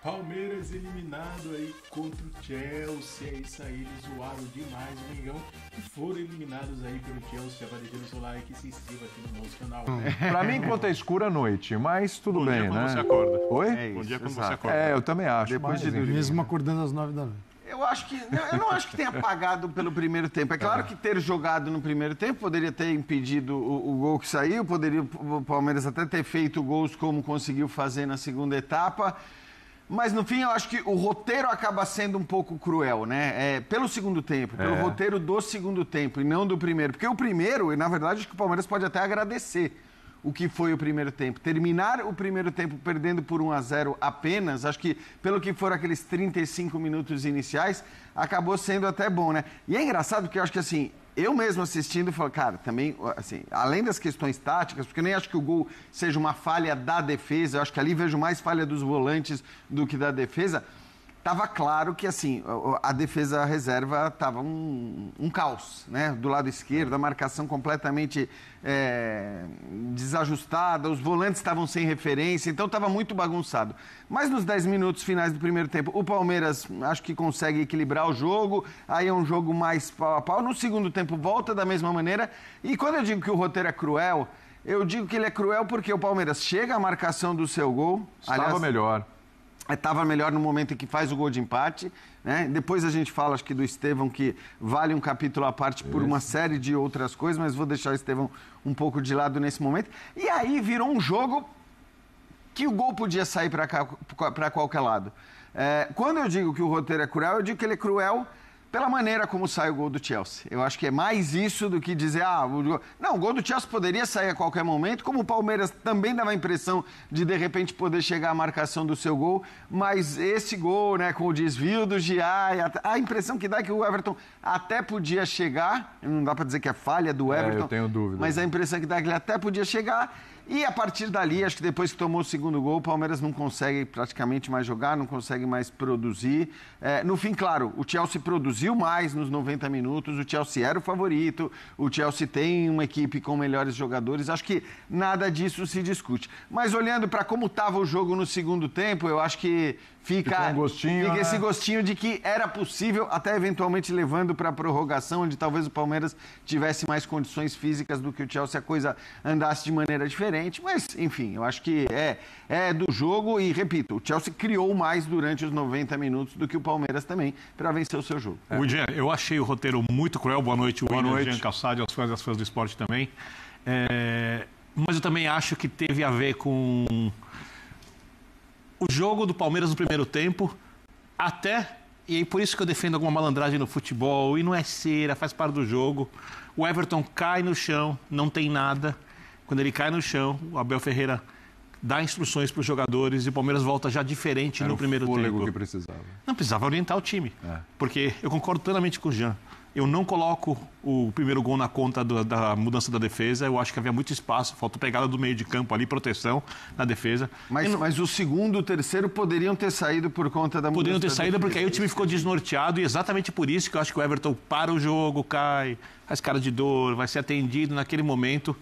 Palmeiras eliminado aí contra o Chelsea, é isso aí, eles zoaram demais o Mengão e foram eliminados aí pelo Chelsea. Já vai deixando o seu like e se inscreva aqui no nosso canal. Pra mim, enquanto é escura a noite, mas tudo bem, né? Bom dia quando você acorda. Oi? Bom dia quando você acorda. Eu também acho. Depois de dormir. Mesmo acordando às 9 da noite. Eu não acho que tenha pagado pelo primeiro tempo. É claro que ter jogado no primeiro tempo poderia ter impedido o gol que saiu, poderia o Palmeiras até ter feito gols como conseguiu fazer na segunda etapa. Mas, no fim, eu acho que o roteiro acaba sendo um pouco cruel, né? Pelo segundo tempo, pelo roteiro do segundo tempo e não do primeiro. Porque o primeiro, na verdade, acho que o Palmeiras pode até agradecer o que foi o primeiro tempo. Terminar o primeiro tempo perdendo por 1-0 apenas, acho que pelo que foram aqueles 35 minutos iniciais, acabou sendo até bom, né? E é engraçado porque eu acho que, assim, eu mesmo assistindo, falo, cara, também, assim, além das questões táticas, porque eu nem acho que o gol seja uma falha da defesa, eu acho que ali vejo mais falha dos volantes do que da defesa, estava claro que, assim, a defesa reserva estava um caos, né? Do lado esquerdo, a marcação completamente desajustada, os volantes estavam sem referência, então estava muito bagunçado. Mas nos 10 minutos finais do primeiro tempo, o Palmeiras acho que consegue equilibrar o jogo, aí é um jogo mais pau a pau. No segundo tempo volta da mesma maneira, e quando eu digo que o roteiro é cruel, eu digo que ele é cruel porque o Palmeiras chega à marcação do seu gol. Estava melhor. Estava melhor no momento em que faz o gol de empate, né? Depois a gente fala, acho que do Estevão, que vale um capítulo à parte por uma série de outras coisas, mas vou deixar o Estevão um pouco de lado nesse momento. E aí virou um jogo que o gol podia sair para qualquer lado. Quando eu digo que o roteiro é cruel, eu digo que ele é cruel pela maneira como sai o gol do Chelsea. Eu acho que é mais isso do que dizer, não, o gol do Chelsea poderia sair a qualquer momento, como o Palmeiras também dava a impressão de repente, poder chegar à marcação do seu gol, mas esse gol, né, com o desvio do Giai, a impressão que dá é que o Everton até podia chegar, não dá para dizer que é falha do Everton, eu tenho dúvida. Mas a impressão que dá é que ele até podia chegar. E a partir dali, acho que depois que tomou o segundo gol, o Palmeiras não consegue praticamente mais jogar, não consegue mais produzir. No fim, claro, o Chelsea produziu mais nos 90 minutos, o Chelsea era o favorito, o Chelsea tem uma equipe com melhores jogadores, acho que nada disso se discute. Mas olhando para como estava o jogo no segundo tempo, eu acho que fica esse gostinho de que era possível, até eventualmente levando para a prorrogação, onde talvez o Palmeiras tivesse mais condições físicas do que o Chelsea, a coisa andasse de maneira diferente. Mas, enfim, eu acho que é do jogo e, repito, o Chelsea criou mais durante os 90 minutos do que o Palmeiras também para vencer o seu jogo. William, eu achei o roteiro muito cruel. Boa noite, William, Jean Calçado e aos fãs das fãs do esporte também. Mas eu também acho que teve a ver com o jogo do Palmeiras no primeiro tempo, e por isso que eu defendo alguma malandragem no futebol, e não é cera, faz parte do jogo. O Everton cai no chão, não tem nada. Quando ele cai no chão, o Abel Ferreira dá instruções para os jogadores e o Palmeiras volta já diferente no primeiro tempo. Era o fôlego que precisava. Não, precisava orientar o time. Porque eu concordo plenamente com o Jean. Eu não coloco o primeiro gol na conta da mudança da defesa. Eu acho que havia muito espaço, faltou pegada do meio de campo ali, proteção na defesa. Mas o segundo e o terceiro poderiam ter saído por conta da mudança. Poderiam ter saído porque aí o time ficou desnorteado e exatamente por isso que eu acho que o Everton para o jogo, cai, faz cara de dor, vai ser atendido naquele momento.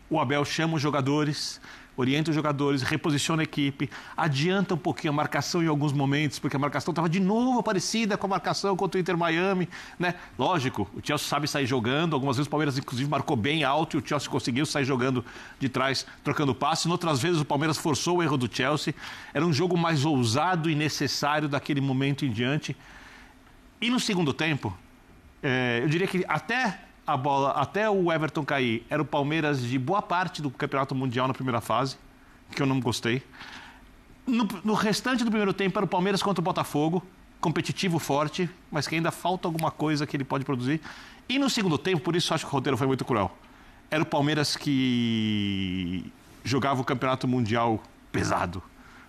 O Abel chama os jogadores, orienta os jogadores, reposiciona a equipe, adianta um pouquinho a marcação em alguns momentos, porque a marcação estava de novo parecida com a marcação contra o Inter Miami, né? Lógico, o Chelsea sabe sair jogando, algumas vezes o Palmeiras inclusive marcou bem alto e o Chelsea conseguiu sair jogando de trás, trocando passe, outras vezes o Palmeiras forçou o erro do Chelsea, era um jogo mais ousado e necessário daquele momento em diante. E no segundo tempo, eu diria que até o Everton cair, era o Palmeiras de boa parte do Campeonato Mundial na primeira fase, que eu não gostei. No restante do primeiro tempo era o Palmeiras contra o Botafogo, competitivo, forte, mas que ainda falta alguma coisa que ele pode produzir. E no segundo tempo, por isso eu acho que o roteiro foi muito cruel, era o Palmeiras que jogava o Campeonato Mundial pesado,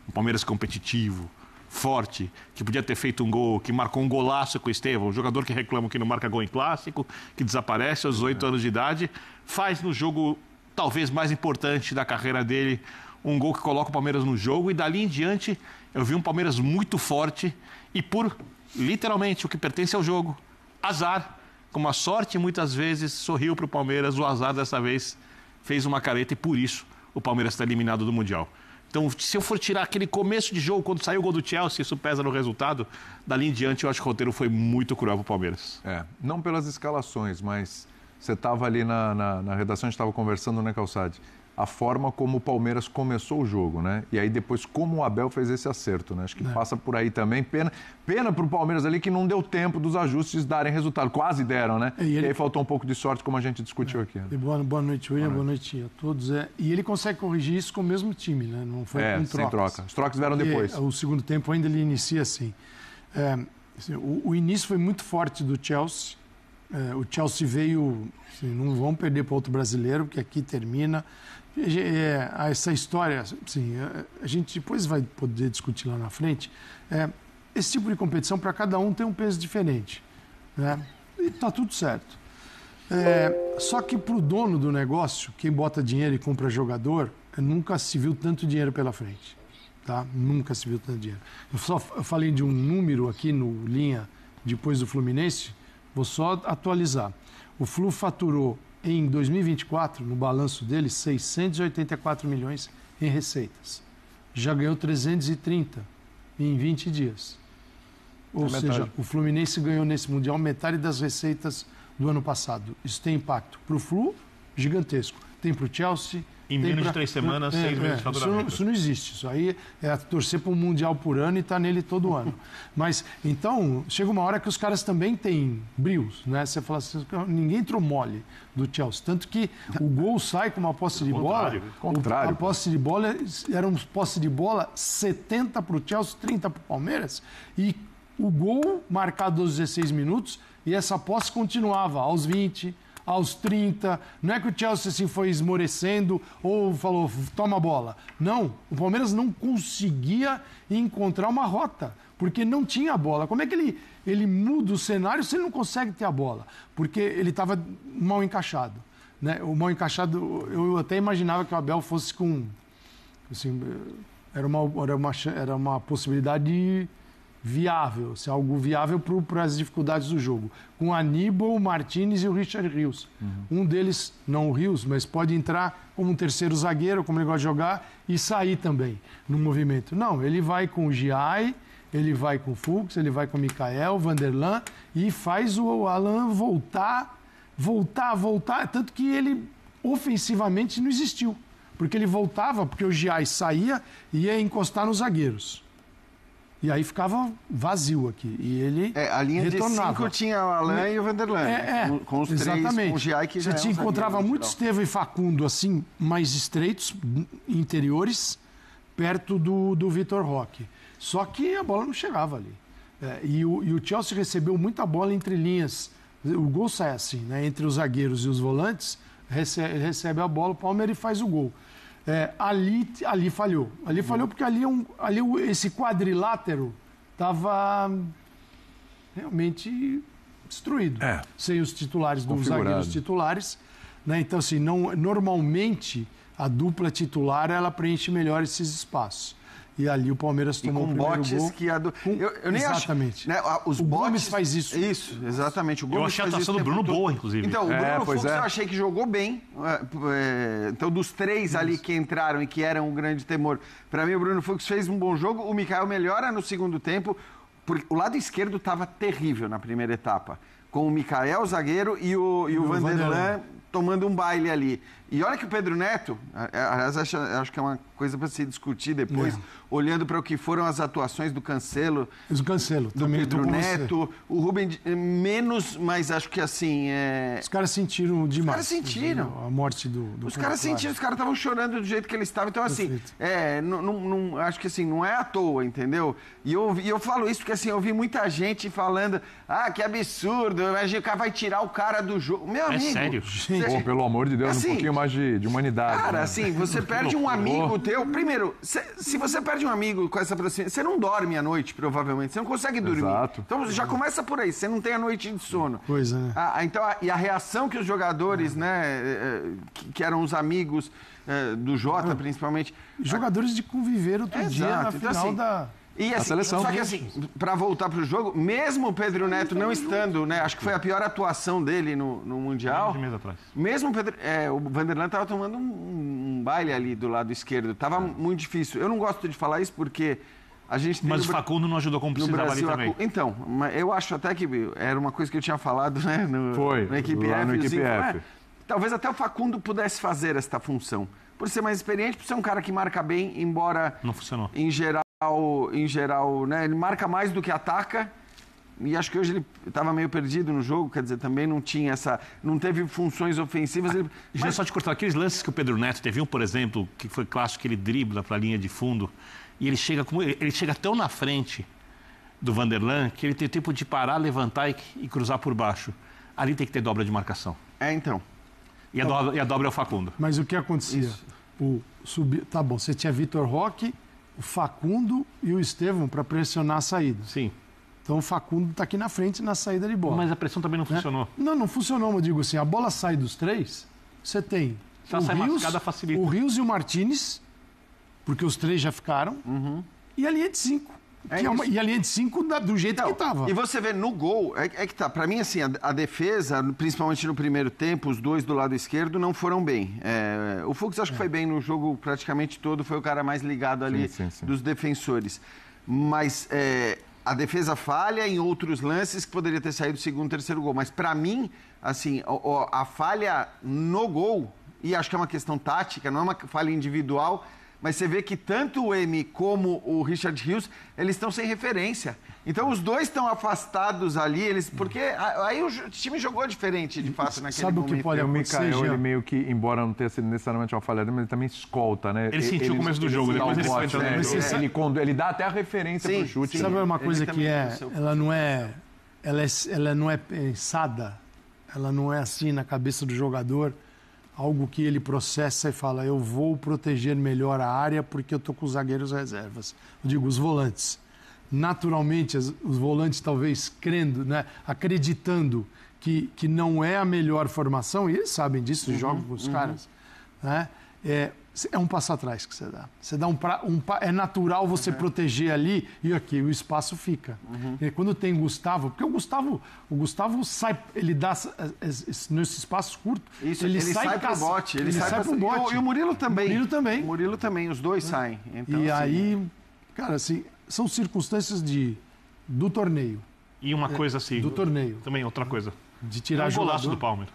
o Palmeiras competitivo, forte, que podia ter feito um gol, que marcou um golaço com o Estevão, um jogador que reclama que não marca gol em clássico, que desaparece aos 8 anos de idade, faz no jogo talvez mais importante da carreira dele, um gol que coloca o Palmeiras no jogo, e dali em diante eu vi um Palmeiras muito forte e por, literalmente, o que pertence ao jogo, azar, como a sorte muitas vezes sorriu para o Palmeiras, o azar dessa vez fez uma careta e por isso o Palmeiras está eliminado do Mundial. Então, se eu for tirar aquele começo de jogo, quando saiu o gol do Chelsea, isso pesa no resultado, dali em diante eu acho que o roteiro foi muito cruel para o Palmeiras. Não pelas escalações, mas você estava ali na redação, a gente estava conversando, né, Calçade? A forma como o Palmeiras começou o jogo, né? E aí depois como o Abel fez esse acerto, né? Acho que passa por aí também. Pena para o Palmeiras ali que não deu tempo dos ajustes darem resultado. Quase deram, né? E aí faltou um pouco de sorte, como a gente discutiu aqui. Né? Boa noite, William. Boa noite a todos. E ele consegue corrigir isso com o mesmo time, né? Não foi com trocas. Sem troca. Os trocas vieram depois. O segundo tempo ainda ele inicia assim. O início foi muito forte do Chelsea. O Chelsea veio... Assim, não vão perder para outro brasileiro, porque aqui termina... essa história, assim, a gente depois vai poder discutir lá na frente. Esse tipo de competição, para cada um, tem um peso diferente. Né? E está tudo certo. Só que para o dono do negócio, quem bota dinheiro e compra jogador, nunca se viu tanto dinheiro pela frente. Tá? Nunca se viu tanto dinheiro. Eu falei de um número aqui no Linha, depois do Fluminense, vou só atualizar. O Flu faturou em 2024, no balanço dele, 684 milhões em receitas. Já ganhou 330 em 20 dias. Ou seja, o Fluminense ganhou nesse Mundial metade das receitas do ano passado. Isso tem impacto para o Flu, gigantesco. Tem para o Chelsea... Em menos de 3 semanas, 6 meses de faturamento. Isso não existe. Isso aí é torcer para um Mundial por ano e estar nele todo ano. Mas, então, chega uma hora que os caras também têm brios, né? Você fala assim, ninguém entrou mole do Chelsea. Tanto que o gol sai com uma posse de bola. A posse de bola era uma posse de bola 70 para o Chelsea, 30 para o Palmeiras. E o gol marcado aos 16 minutos e essa posse continuava aos 20, aos 30, não é que o Chelsea assim, foi esmorecendo ou falou, toma a bola. Não, o Palmeiras não conseguia encontrar uma rota, porque não tinha a bola. Como é que ele muda o cenário se ele não consegue ter a bola? Porque ele estava mal encaixado. Né? O mal encaixado, eu até imaginava que o Abel fosse com... Assim, era uma possibilidade viável, se algo viável para as dificuldades do jogo. Com Aníbal, o Martínez e o Richard Rios. Um deles, não o Rios, mas pode entrar como um terceiro zagueiro, como ele gosta de jogar, e sair também no movimento. Não, ele vai com o Giai, ele vai com o Fux, ele vai com o Mikael, Vanderlan, e faz o Alan voltar, tanto que ele ofensivamente não existiu. Porque ele voltava, porque o Giai saía e ia encostar nos zagueiros. E aí ficava vazio aqui. E ele a linha retornava. De 5 tinha o Alain e o Vanderlan. Com os exatamente. 3, com o Giai, que já Você encontrava muito Estevão e Facundo, assim, mais estreitos, interiores, perto do Vitor Roque. Só que a bola não chegava ali. E o Chelsea recebeu muita bola entre linhas. O gol sai assim, né? Entre os zagueiros e os volantes, ele recebe a bola, o Palmeiras faz o gol. Ali falhou. Ali falhou porque ali esse quadrilátero estava realmente destruído. Sem os titulares dos zagueiros titulares. Né? Então, assim, normalmente a dupla titular ela preenche melhor esses espaços. E ali o Palmeiras tomou o primeiro gol. Que eu nem exatamente. Acho, né, o Gomes faz isso. Isso, exatamente. O Gomes eu achei a atuação do Bruno boa, inclusive. Então, o Bruno Fux eu achei que jogou bem. Então, dos 3 ali que entraram e que eram um grande temor, para mim o Bruno Fux fez um bom jogo. O Mikael melhora no segundo tempo. Porque o lado esquerdo estava terrível na primeira etapa. Com o Mikael, zagueiro, e o Vanderlan tomando um baile ali. E olha que o Pedro Neto, aliás, acho que é uma coisa para se discutir depois, olhando para o que foram as atuações do Cancelo. Do Cancelo, do Pedro Neto, o Rubem menos, mas acho que assim... Os caras sentiram demais. Os caras sentiram. A morte do Os caras sentiram, os caras estavam chorando do jeito que eles estavam. Então, assim, acho que assim, não é à toa, entendeu? E eu falo isso porque assim, eu vi muita gente falando, que absurdo, imagina, o cara vai tirar o cara do jogo. Meu amigo. Sério? Pô, pelo amor de Deus, assim, um pouquinho mais de humanidade. Cara, né? assim, você perde um amigo teu. Primeiro, se você perde um amigo com essa proximidade, você não dorme à noite, provavelmente. Você não consegue dormir. Exato. Então já começa por aí, você não tem a noite de sono. Pois é. Então, e a reação que os jogadores, né, que eram os amigos do Jota, principalmente. Jogadores de conviver outro dia na então, final assim, da E, assim, seleção. só que assim, para voltar pro jogo, mesmo o Pedro Neto não estando, né? Acho que foi a pior atuação dele no Mundial. De mês atrás. Mesmo o Vanderlan estava tomando um baile ali do lado esquerdo. Tava muito difícil. Eu não gosto de falar isso porque a gente tem Mas o Facundo não ajudou como precisava ali também. Então, eu acho até que era uma coisa que eu tinha falado, né? Foi, na equipe lá F. no equipe F. Talvez até o Facundo pudesse fazer esta função. Por ser mais experiente, por ser um cara que marca bem, embora... Não funcionou. Em geral, né? Ele marca mais do que ataca. E acho que hoje ele estava meio perdido no jogo, quer dizer, também não tinha não teve funções ofensivas. Já só te cortar, aqueles lances que o Pedro Neto teve um, por exemplo, que foi clássico, que ele dribla para a linha de fundo, e ele chega tão na frente do Vanderlan que ele tem tempo de parar, levantar e cruzar por baixo. Ali tem que ter dobra de marcação. Então. E a dobra é o Facundo. Mas o que acontecia? Tá bom, você tinha Vitor Roque, o Facundo e o Estevão para pressionar a saída. Sim. Então o Facundo está aqui na frente na saída de bola. Mas a pressão também não funcionou. Não funcionou, mas eu digo assim, a bola sai dos três, você tem o Rios e o Martínez, porque os três já ficaram, e a linha de 5. E a linha de 5 do jeito que estava. E você vê no gol, que tá, para mim assim, a defesa, principalmente no primeiro tempo, os dois do lado esquerdo não foram bem. O Fux acho que foi bem no jogo praticamente todo, foi o cara mais ligado ali dos defensores. Mas a defesa falha em outros lances que poderia ter saído o segundo, terceiro gol. Mas para mim, assim, a falha no gol, e acho que é uma questão tática, não é uma falha individual, mas você vê que tanto o M como o Richard Rios, eles estão sem referência. Então os dois estão afastados ali, porque aí o time jogou diferente, de fato, naquele Sabe momento. O que pode acontecer, o Mikael, ele meio que, embora não tenha sido necessariamente uma falha dele, mas ele também escolta, né? Ele sentiu o começo do jogo, depois ele foi entrando. Ele dá até a referência pro chute. Sabe uma coisa que ela não é pensada, ela não é assim na cabeça do jogador, algo que ele processa e fala, eu vou proteger melhor a área porque eu estou com os zagueiros reservas. Eu digo, os volantes. Naturalmente, os volantes talvez crendo, né, acreditando que não é a melhor formação, e eles sabem disso, jogam com os caras, né, é um passo atrás que você dá. Você dá é natural você proteger ali e aqui o espaço fica. E quando tem Gustavo, porque o Gustavo sai, ele dá nesse espaço curto. Isso, ele sai pro bote. Ele sai pro bote. E o Murilo também. O Murilo também, os dois saem. Então, e aí, cara, assim, são circunstâncias do torneio. E uma coisa assim. Do torneio. Também outra coisa. De tirar o golaço do Palmeiras.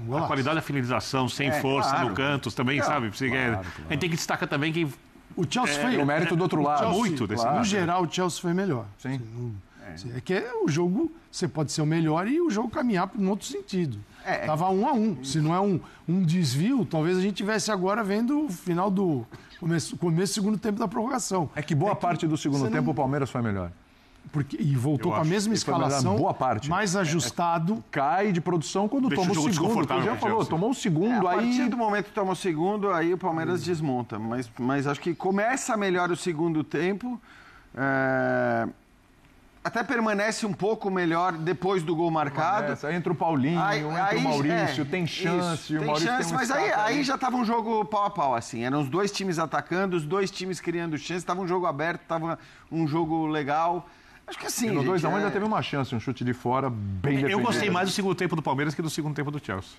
A qualidade da finalização, sem força, no cantos também, sabe? A gente tem que destacar também que o Chelsea foi o mérito do outro lado. No geral, o Chelsea foi melhor. Sim. É que o jogo, você pode ser o melhor e o jogo caminhar para um outro sentido. Tava 1-1. Se não é um desvio, talvez a gente tivesse agora vendo o final do começo do segundo tempo da prorrogação. É que boa parte do segundo tempo o Palmeiras foi melhor. E voltou com a mesma escalação, boa parte. mais ajustado. Cai de produção quando toma o segundo. Você já falou, tomou o segundo, a aí... partir do momento que toma o segundo, aí o Palmeiras desmonta. Mas acho que começa melhor o segundo tempo. Até permanece um pouco melhor depois do gol marcado. Entra o Paulinho, entra o Maurício, tem chance. O Maurício tem mas aí já estava um jogo pau a pau, assim. Eram os dois times atacando, os dois times criando chance. Estava um jogo aberto, estava um jogo legal. Acho que assim. E no 2-1 ainda teve uma chance, um chute de fora bem defendido. Eu gostei mais do segundo tempo do Palmeiras que do segundo tempo do Chelsea.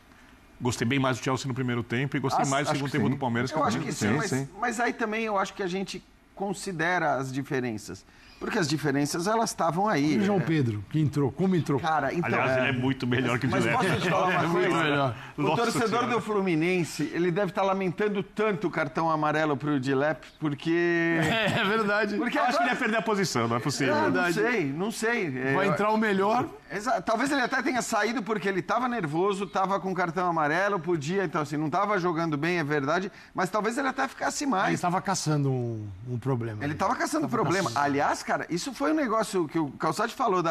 Gostei bem mais do Chelsea no primeiro tempo e gostei mais do segundo tempo do Palmeiras que eu no acho que sim, mas aí também eu acho que a gente considera as diferenças. Porque as diferenças, elas estavam aí. E o João Pedro, que entrou, como entrou? Cara, então... Aliás, ele é muito melhor que o Dilepp. Mas posso te falar uma coisa? O torcedor senhora. do Fluminense, ele deve estar lamentando tanto o cartão amarelo pro Dilepp, porque... É verdade. Porque eu acho que ele ia perder a posição, não é possível. Não sei. Vai entrar o melhor. Talvez ele até tenha saído porque ele estava nervoso, estava com cartão amarelo, podia, então assim, não estava jogando bem, é verdade, mas talvez ele até ficasse mais. Ele estava caçando um problema. Ele estava caçando problema. Aliás, cara, isso foi um negócio que o Calçade falou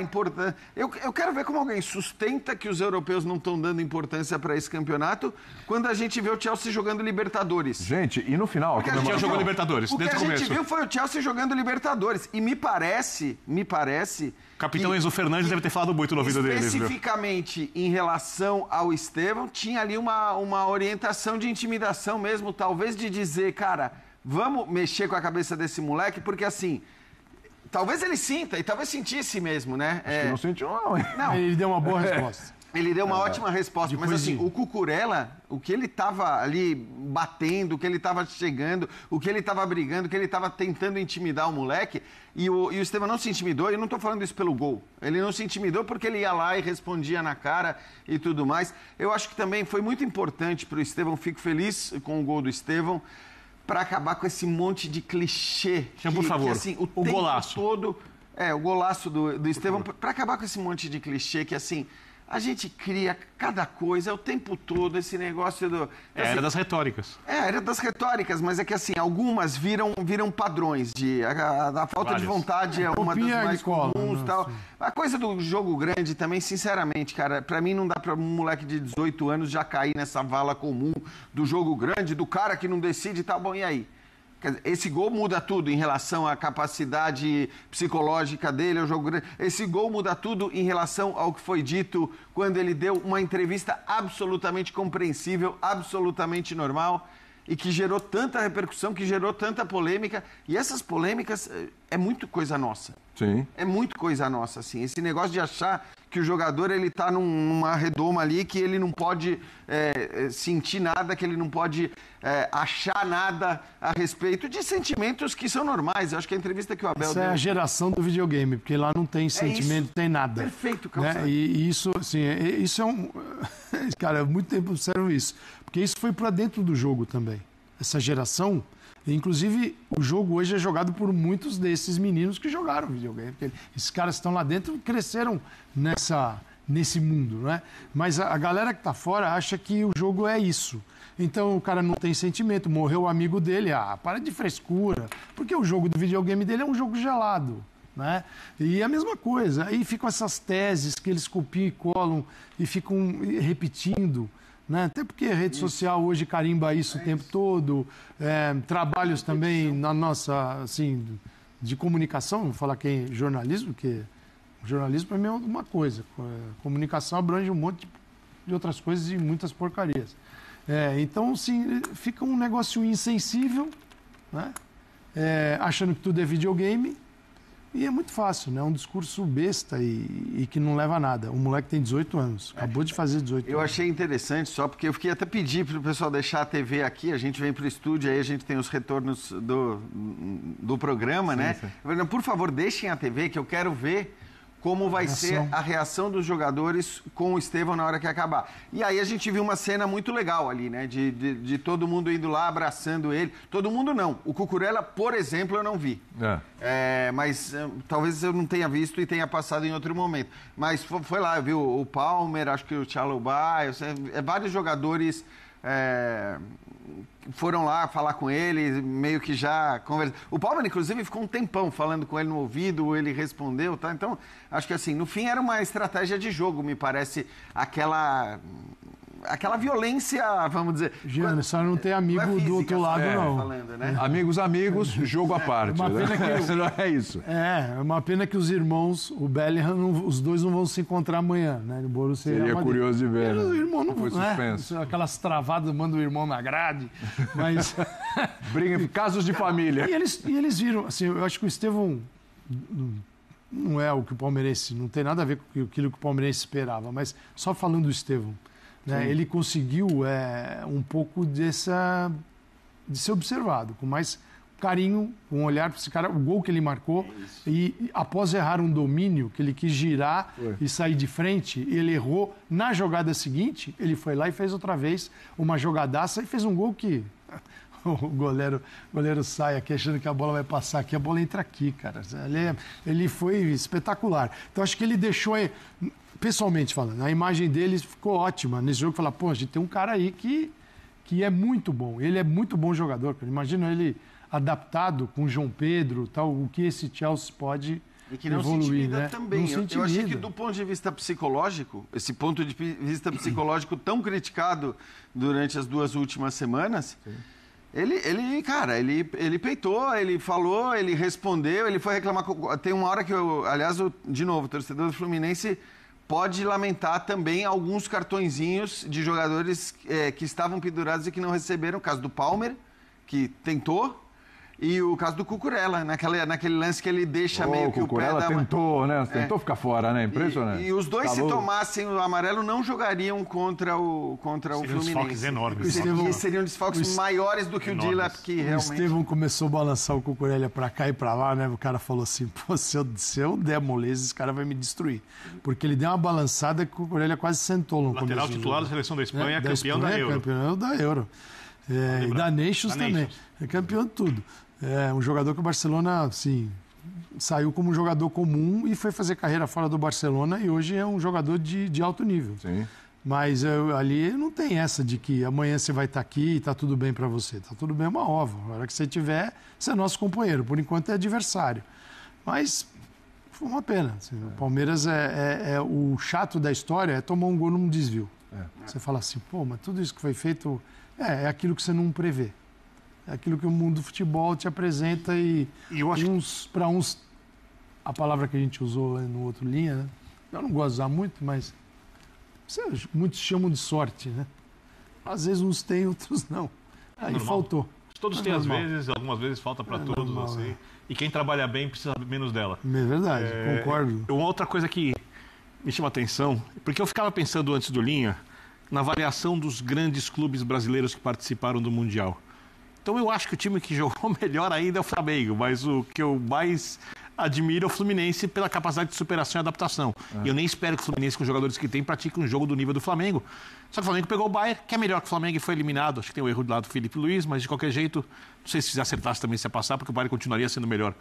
importância. Eu quero ver como alguém sustenta que os europeus não estão dando importância para esse campeonato quando a gente vê o Chelsea jogando Libertadores. Gente, e no final... O Chelsea jogou Libertadores, desde o começo. O que a gente viu foi o Chelsea jogando Libertadores. E me parece... O capitão Enzo Fernandes deve ter falado muito no ouvido deles. Especificamente em relação ao Estevão, tinha ali uma orientação de intimidação mesmo, talvez de dizer, cara, vamos mexer com a cabeça desse moleque, porque assim, talvez ele sinta, e talvez sentisse mesmo, né? Acho que não sentiu, não, hein? Não, Ele deu uma boa resposta. ele deu uma ótima resposta, mas assim, o Cucurella, o que ele estava ali batendo, o que ele estava chegando, o que ele estava brigando, o que ele estava tentando intimidar o moleque, e o Estevão não se intimidou, e eu não estou falando isso pelo gol. Ele não se intimidou porque ele ia lá e respondia na cara e tudo mais. Eu acho que também foi muito importante para o Estevão, fico feliz com o gol do Estevão, para acabar com esse monte de clichê. Por favor, assim, o tempo golaço. Todo, o golaço do Estevão, para acabar com esse monte de clichê que assim... A gente cria cada coisa o tempo todo, esse negócio do... É a era das retóricas. É a era das retóricas, mas é que assim, algumas viram padrões. A falta de vontade é uma das mais comuns e tal. A coisa do jogo grande também, sinceramente, cara, pra mim não dá pra um moleque de 18 anos já cair nessa vala comum do jogo grande, do cara que não decide e tal. Bom, e aí? Esse gol muda tudo em relação à capacidade psicológica dele, ao jogo grande. Esse gol muda tudo em relação ao que foi dito quando ele deu uma entrevista absolutamente compreensível, absolutamente normal e que gerou tanta repercussão, que gerou tanta polêmica. E essas polêmicas é muito coisa nossa. Sim. É muito coisa nossa, assim. Esse negócio de achar que o jogador ele tá numa redoma ali, que ele não pode sentir nada, que ele não pode achar nada a respeito de sentimentos que são normais. Eu acho que a entrevista que o Abel Essa deu... é a geração do videogame, porque lá não tem sentimento, tem nada. Perfeito, né? Calçado. E isso, assim, isso é um... Cara, há muito tempo eu observo isso. Porque isso foi para dentro do jogo também. Essa geração... Inclusive, o jogo hoje é jogado por muitos desses meninos que jogaram videogame. Porque esses caras estão lá dentro e cresceram nesse mundo, né? Mas a galera que está fora acha que o jogo é isso. Então, o cara não tem sentimento. Morreu o amigo dele. Para de frescura. Porque o jogo do videogame dele é um jogo gelado, né? E a mesma coisa. Aí ficam essas teses que eles copiam e colam e ficam repetindo. Né? Até porque a rede social hoje carimba isso o tempo todo, trabalhos também na nossa, assim, de comunicação, vou falar que é jornalismo, porque jornalismo para mim é uma coisa, comunicação abrange um monte de outras coisas e muitas porcarias. Então, assim, fica um negócio insensível, né? Achando que tudo é videogame. E é muito fácil, né? É um discurso besta e que não leva a nada. O moleque tem 18 anos, acabou de fazer 18 anos. Eu achei interessante só porque eu fiquei até pedir para o pessoal deixar a TV aqui, a gente vem para o estúdio, aí a gente tem os retornos do programa, sim, né? Sim. Por favor, deixem a TV que eu quero ver como vai ser a reação dos jogadores com o Estevão na hora que acabar. E aí a gente viu uma cena muito legal ali, né? De todo mundo indo lá, abraçando ele. Todo mundo não. O Cucurella, por exemplo, eu não vi. Mas talvez eu não tenha visto e tenha passado em outro momento. Mas foi lá, viu o Palmer, acho que o Chalobah, vários jogadores... foram lá falar com ele, meio que já conversaram. O Palmer, inclusive, ficou um tempão falando com ele no ouvido, ele respondeu, tá? Então, acho que assim, no fim era uma estratégia de jogo, me parece, aquela violência, vamos dizer... Giano, só não tem amigo física, do outro lado, não. Falando, né? Amigos, jogo à parte. Uma pena que não é isso. É uma pena que os irmãos, o Bellingham, os dois não vão se encontrar amanhã, né? No Borussia. Seria curioso de ver. O irmão não foi suspenso. Aquelas travadas, manda o irmão na grade, mas... Casos de família. E eles viram, assim, eu acho que o Estevão não é o que o palmeirense, não tem nada a ver com aquilo que o palmeirense esperava, mas só falando do Estevão, né, ele conseguiu um pouco de ser observado, com mais carinho, com um olhar para esse cara, o gol que ele marcou, e após errar um domínio, que ele quis girar e sair de frente, ele errou. Na jogada seguinte, ele foi lá e fez outra vez uma jogadaça e fez um gol que... O goleiro sai aqui achando que a bola vai passar aqui, a bola entra aqui, cara. Ele foi espetacular. Então, acho que ele deixou... Pessoalmente falando, a imagem dele ficou ótima nesse jogo. Falar, pô, a gente tem um cara aí que é muito bom. Ele é muito bom jogador. Imagina ele adaptado com o João Pedro, tal, o que esse Chelsea pode e que não evoluir, se intimida, né? Também. Eu achei que do ponto de vista psicológico, esse ponto de vista psicológico tão criticado durante as 2 últimas semanas... Sim. Ele peitou, ele falou, ele respondeu, ele foi reclamar. Tem uma hora que de novo, o torcedor do Fluminense pode lamentar também alguns cartõezinhos de jogadores que estavam pendurados e que não receberam. O caso do Palmer, que tentou, E o caso do Cucurella, naquele lance que ele deixa meio que o pé Cucurella da... tentou, né? Tentou ficar fora, né? Impressionante. E os dois, Acabou. se tomassem o amarelo, não jogariam contra o Seriam Fluminense. desfalques enormes. E seriam desfalques maiores do que o Dillap, que O realmente... Estevão começou a balançar o Cucurella pra cá e pra lá, né? O cara falou assim, pô, se eu der moleza, esse cara vai me destruir. Porque ele deu uma balançada que o Cucurella quase sentou no começo Lateral do titular da jogo. seleção da Espanha, Da campeão da Espanha, Euro. Campeão da Euro. E da Nations Da também. Nations. É campeão de tudo. É um jogador que o Barcelona, assim, saiu como um jogador comum e foi fazer carreira fora do Barcelona e hoje é um jogador de alto nível. Sim. Mas ali não tem essa de que amanhã você vai estar aqui e está tudo bem para você. Está tudo bem, é uma ova. A hora que você tiver, você é nosso companheiro. Por enquanto é adversário. Mas foi uma pena. Assim, o Palmeiras o chato da história é tomar um gol num desvio. Você fala assim, pô, mas tudo isso que foi feito é aquilo que você não prevê. É aquilo que o mundo do futebol te apresenta e eu acho para uns, a palavra que a gente usou no outro linha, né? Eu não gosto de usar muito, mas muitos chamam de sorte, né? Às vezes uns têm, outros não. Aí normal. Faltou. Todos É têm às normal. vezes, algumas vezes falta para todos, normal, assim. E quem trabalha bem precisa menos dela. É verdade, concordo. Uma outra coisa que me chama a atenção, porque eu ficava pensando antes do Linha, na variação dos grandes clubes brasileiros que participaram do Mundial. Então eu acho que o time que jogou melhor ainda é o Flamengo, mas o que eu mais admiro é o Fluminense pela capacidade de superação e adaptação. E eu nem espero que o Fluminense, com os jogadores que tem, pratique um jogo do nível do Flamengo. Só que o Flamengo pegou o Bayern, que é melhor que o Flamengo e foi eliminado. Acho que tem o erro do lado do Felipe Luiz, mas de qualquer jeito, não sei se acertasse também se ia passar, porque o Bayern continuaria sendo melhor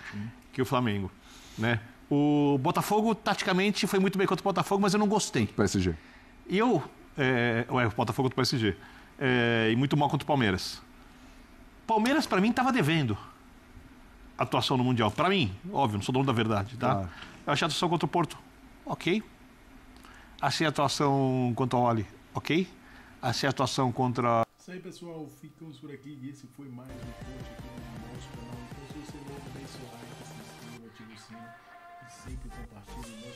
que o Flamengo, né? O Botafogo, taticamente, foi muito bem contra o Botafogo, mas eu não gostei. PSG. E eu... o Botafogo do PSG. E muito mal contra o Palmeiras. Palmeiras, pra mim, tava devendo a atuação no Mundial. Pra mim, óbvio, não sou dono da verdade, tá? Claro. Eu achei a atuação contra o Porto, ok. Achei a atuação contra o Oli, ok. Achei a atuação contra... Isso aí, pessoal. Ficamos por aqui. E esse foi mais um coach aqui no nosso canal. Então, se você não deixa o like, se inscreva, ative o sino e sempre compartilhe o nosso